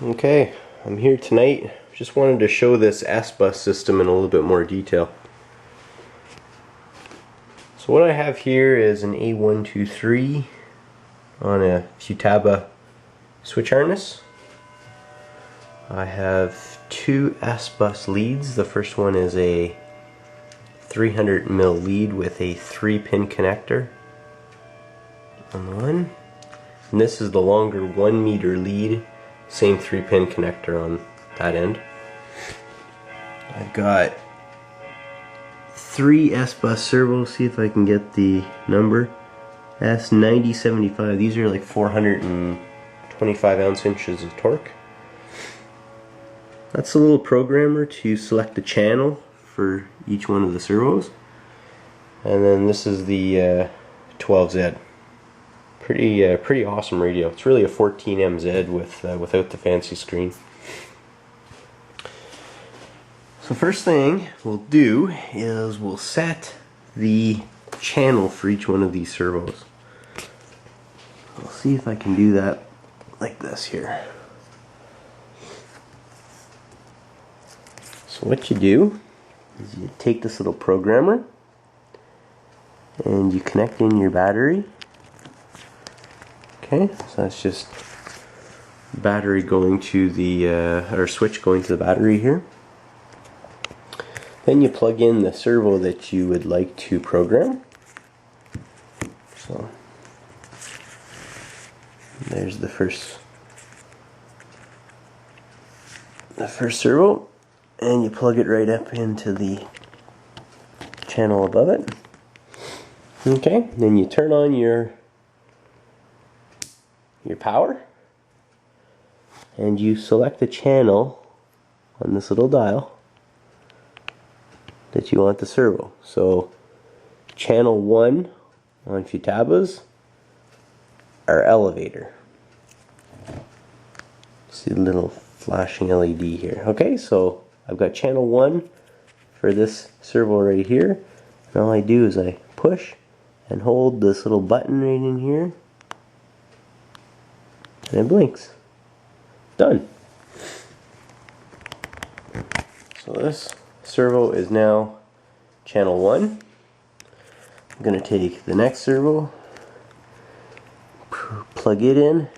Okay, I'm here tonight. Just wanted to show this SBUS system in a little bit more detail. So what I have here is an A123 on a Futaba switch harness. I have two SBUS leads. The first one is a 300mm lead with a 3-pin connector on one. And this is the longer 1-meter lead, same 3-pin connector on that end. I've got 3 SBUS servos. See if I can get the number. S9075. These are like 425 ounce-inches of torque. That's a little programmer to select the channel for each one of the servos. And then this is the 12Z. Pretty awesome radio. It's really a 14MZ without the fancy screen. So first thing we'll do is we'll set the channel for each one of these servos. I'll see if I can do that like this here. So what you do is you take this little programmer and you connect in your battery. Okay, so that's just battery going to the or switch going to the battery here. Then you plug in the servo that you would like to program. So there's the first servo, and you plug it right up into the channel above it. Okay, then you turn on your power, and you select the channel on this little dial that you want the servo. So channel 1 on Futabas are elevator. See the little flashing LED here. Okay, so I've got channel 1 for this servo right here, and all I do is I push and hold this little button right in here, and it blinks. Done. So this servo is now channel 1. I'm going to take the next servo, plug it in,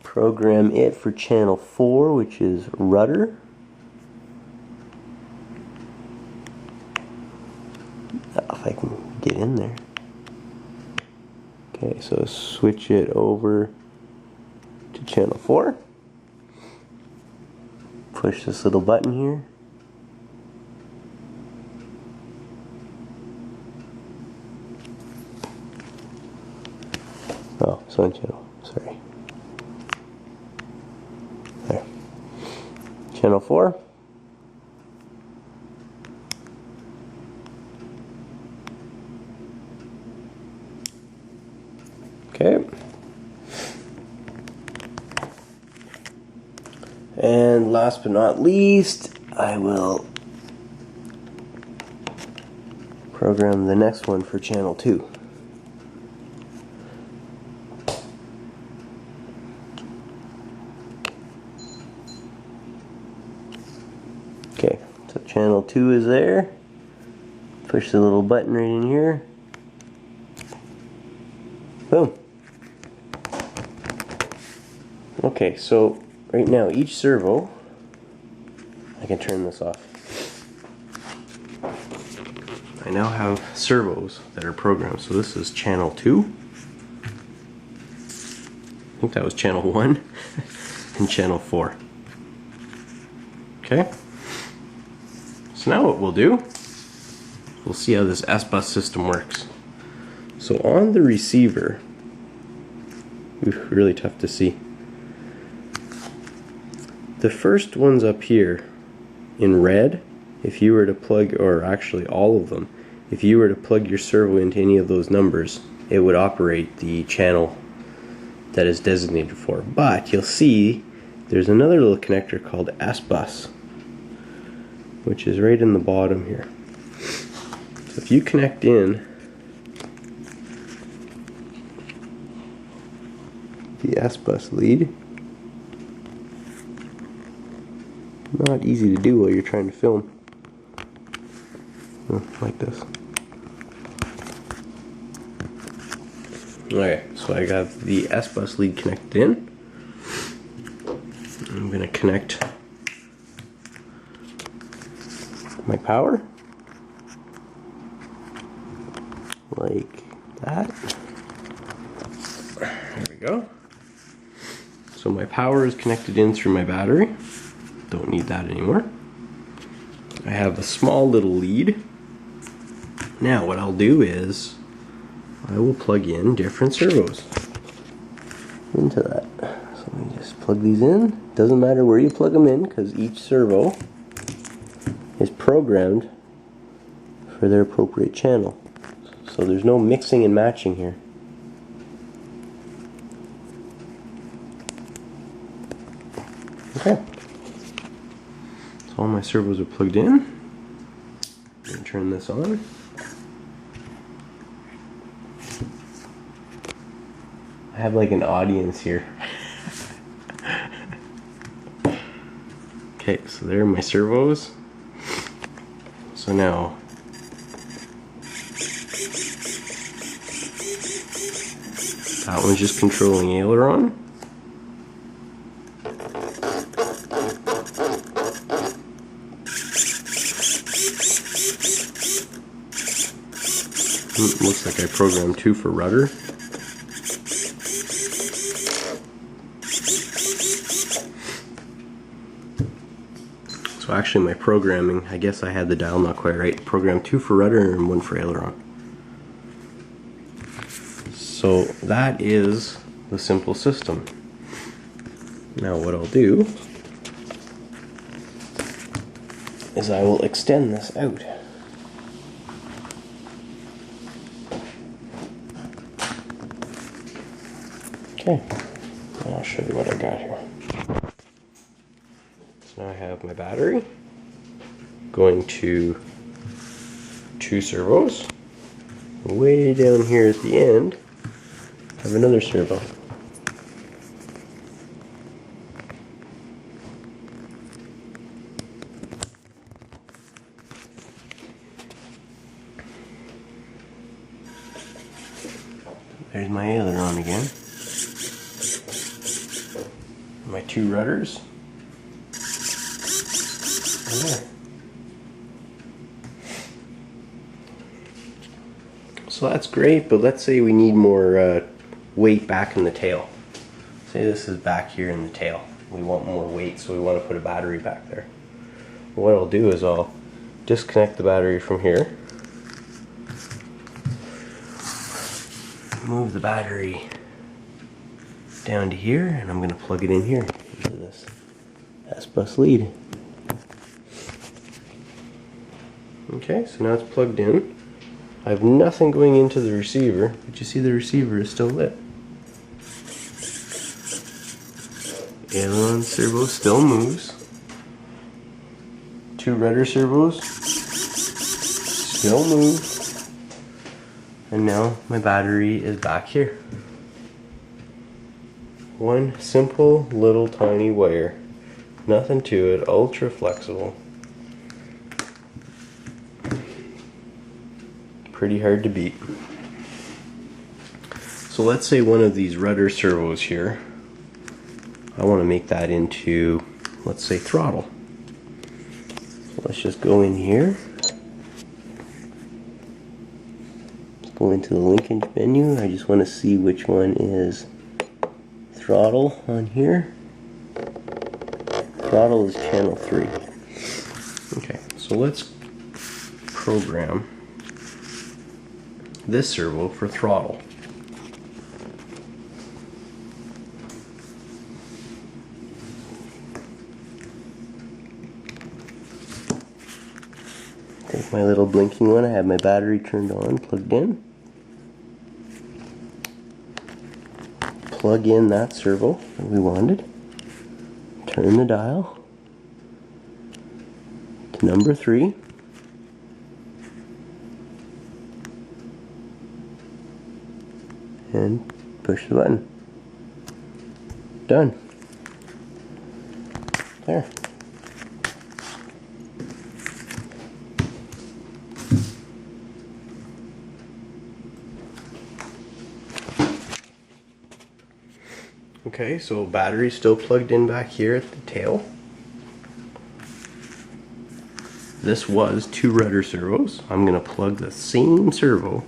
program it for channel 4, which is rudder. If I can get in there. Okay, so switch it over to channel 4. Push this little button here. Oh, it's on channel. Sorry. There. Channel 4. Okay. And last but not least, I will program the next one for channel 2. Okay, so channel 2 is there. Push the little button right in here. Boom. Okay, so right now each servo, I can turn this off. I now have servos that are programmed. So this is channel 2. I think that was channel 1 and channel 4. Okay. So now what we'll do, we'll see how this SBUS system works. So on the receiver, really tough to see. The first ones up here in red, if you were to plug, or actually all of them, if you were to plug your servo into any of those numbers, it would operate the channel that is designated for. But you'll see there's another little connector called SBUS, which is right in the bottom here. So if you connect in the SBUS lead, not easy to do while you're trying to film. Like this. Okay, so I got the SBUS lead connected in. I'm going to connect my power like that. There we go. So my power is connected in through my battery. Don't need that anymore. I have a small little lead. Now what I'll do is I will plug in different servos into that. So let me just plug these in. Doesn't matter where you plug them in because each servo is programmed for their appropriate channel. So there's no mixing and matching here. Okay. So all my servos are plugged in. I'm going to turn this on. I have like an audience here. Okay, so there are my servos. So now that one's just controlling aileron. Looks like I programmed 2 for rudder. So actually my programming, I guess I had the dial not quite right. Programmed 2 for rudder and 1 for aileron. So that is the simple system. Now what I'll do is I will extend this out. Okay, I'll show you what I got here. So now I have my battery going to 2 servos. Way down here at the end, I have another servo. There's my aileron again. My 2 rudders. And there. So that's great, but let's say we need more weight back in the tail. Say this is back here in the tail. We want more weight, so we want to put a battery back there. What I'll do is I'll disconnect the battery from here. Move the battery down to here, and I'm going to plug it in here into this SBUS lead. Okay, so now it's plugged in. I have nothing going into the receiver, but you see the receiver is still lit. Aileron servo still moves. 2 rudder servos still move. And now my battery is back here. One simple little tiny wire. Nothing to it, ultra flexible. Pretty hard to beat. So let's say one of these rudder servos here, I want to make that into, let's say, throttle. So let's just go in here. Let's go into the linkage menu. I just want to see which one is throttle on here. Throttle is channel 3. Okay, so let's program this servo for throttle. Take my little blinking one, I have my battery turned on, plugged in. Plug in that servo that we wanted. Turn the dial to number 3. And push the button. Done. There. Okay, so battery's still plugged in back here at the tail. This was 2 rudder servos. I'm going to plug the same servo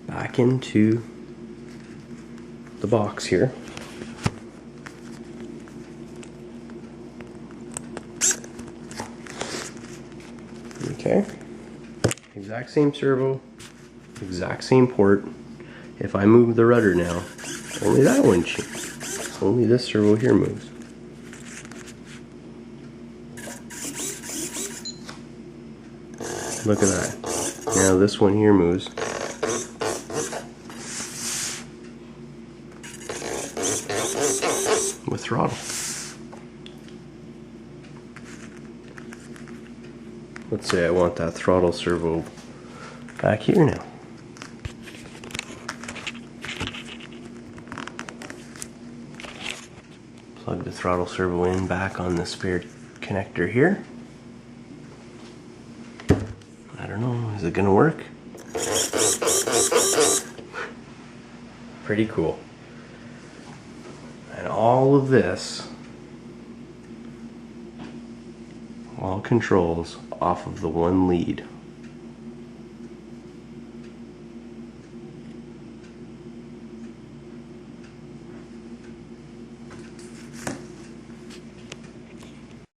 back into the box here. Okay, exact same servo, exact same port. If I move the rudder now, only that one changes. Only this servo here moves. Look at that. Now this one here moves. With throttle. Let's say I want that throttle servo back here now. Plug the throttle servo in back on the spare connector here. I don't know, is it gonna work? Pretty cool. And all of this, all controls off of the one lead.